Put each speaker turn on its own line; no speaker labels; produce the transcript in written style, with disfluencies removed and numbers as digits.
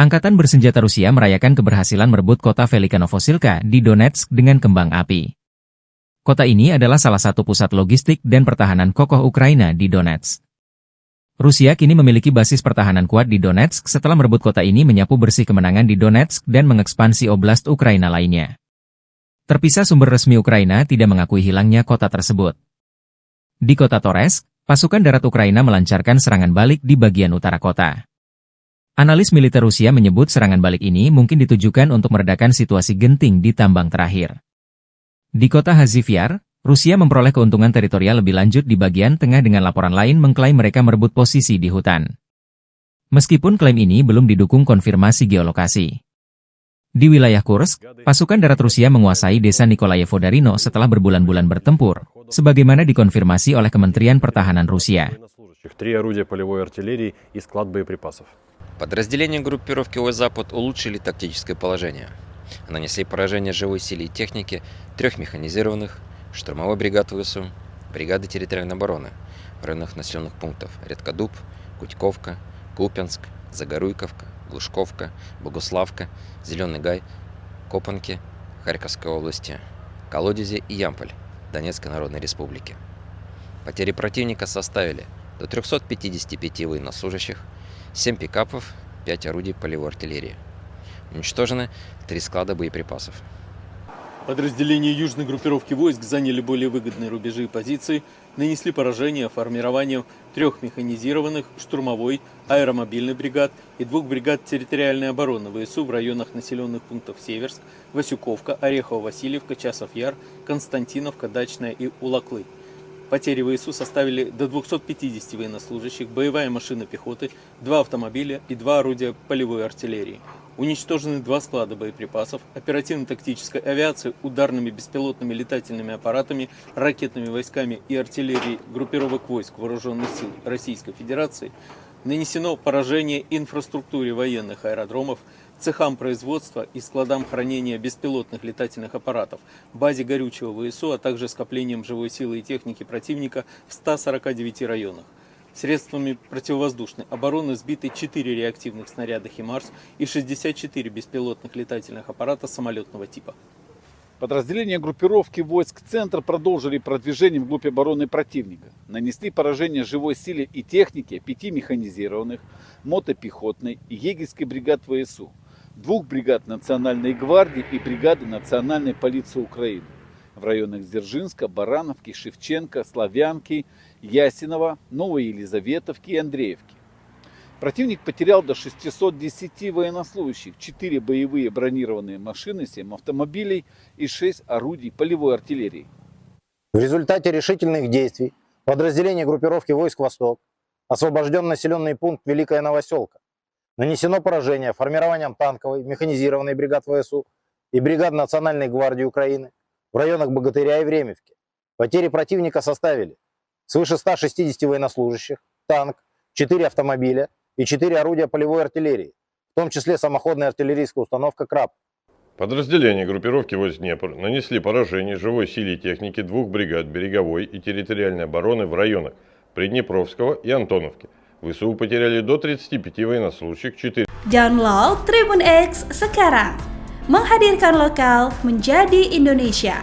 Angkatan bersenjata Rusia merayakan keberhasilan merebut kota Velika Novosilka di Donetsk dengan kembang api. Kota ini adalah salah satu pusat logistik dan pertahanan kokoh Ukraina di Donetsk. Rusia kini memiliki basis pertahanan kuat di Donetsk setelah merebut kota ini menyapu bersih kemenangan di Donetsk dan mengekspansi oblast Ukraina lainnya. Terpisah sumber resmi Ukraina tidak mengakui hilangnya kota tersebut. Di kota Toretsk, pasukan darat Ukraina melancarkan serangan balik di bagian utara kota. Analis militer Rusia menyebut serangan balik ini mungkin ditujukan untuk meredakan situasi genting di tambang terakhir. Di kota Hazivyar, Rusia memperoleh keuntungan teritorial lebih lanjut di bagian tengah dengan laporan lain mengklaim mereka merebut posisi di hutan. Meskipun klaim ini belum didukung konfirmasi geolokasi. Di wilayah Kursk, pasukan darat Rusia menguasai desa Nikolayevo Darino setelah berbulan-bulan bertempur, sebagaimana dikonfirmasi oleh Kementerian Pertahanan Rusia.
Подразделения группировки «Ой-Запад» улучшили тактическое положение. Нанесли поражение живой силе и технике 3 механизированных, штурмовой бригад ВСУ, бригады территориальной обороны в районах населенных пунктов Редкодуб, Кутьковка, Купянск, Загоруйковка, Глушковка, Богуславка, Зеленый Гай, Копанки, Харьковской области, Колодези и Ямполь Донецкой Народной Республики. Потери противника составили до 355 военнослужащих, 7 пикапов, 5 орудий полевой артиллерии. Уничтожены 3 склада боеприпасов.
Подразделения южной группировки войск заняли более выгодные рубежи и позиции, нанесли поражение формированию 3 механизированных, штурмовой, аэромобильной бригад и 2 бригад территориальной обороны ВСУ в районах населенных пунктов Северск, Васюковка, Орехово-Васильевка, Часов-Яр, Константиновка, Дачная и Улаклы. Потери ВСУ составили до 250 военнослужащих, боевая машина пехоты, 2 автомобиля и 2 орудия полевой артиллерии. Уничтожены 2 склада боеприпасов, оперативно-тактической авиации, ударными беспилотными летательными аппаратами, ракетными войсками и артиллерией группировок войск Вооруженных сил Российской Федерации. Нанесено поражение инфраструктуре военных аэродромов, цехам производства и складам хранения беспилотных летательных аппаратов, базе горючего ВСУ, а также скоплением живой силы и техники противника в 149 районах. Средствами противовоздушной обороны сбиты 4 реактивных снаряда «Химарс» и 64 беспилотных летательных аппарата самолетного типа.
Подразделения группировки войск «Центр» продолжили продвижение вглубь обороны противника. Нанесли поражение живой силе и технике 5 механизированных, мотопехотной и егерской бригад ВСУ, 2 бригад Национальной гвардии и бригады Национальной полиции Украины в районах Дзержинска, Барановки, Шевченко, Славянки, Ясинова, Новой Елизаветовки и Андреевки. Противник потерял до 610 военнослужащих, 4 боевые бронированные машины, 7 автомобилей и 6 орудий полевой артиллерии.
В результате решительных действий подразделения группировки войск «Восток» освобожден населенный пункт Великая Новоселка. Нанесено поражение формированием танковой, механизированной бригад ВСУ и бригад Национальной гвардии Украины в районах Богатыря и Времевки. Потери противника составили свыше 160 военнослужащих, танк, 4 автомобиля и 4 орудия полевой артиллерии, в том числе самоходная артиллерийская установка «Краб».
Подразделения группировки войск Днепр нанесли поражение живой силе и технике 2 бригад береговой и территориальной обороны в районах Приднепровского и Антоновки. ВСУ потеряли до 35 военнослужащих, 4.
Download Tribun X sekarang, menghadirkan lokal menjadi Indonesia.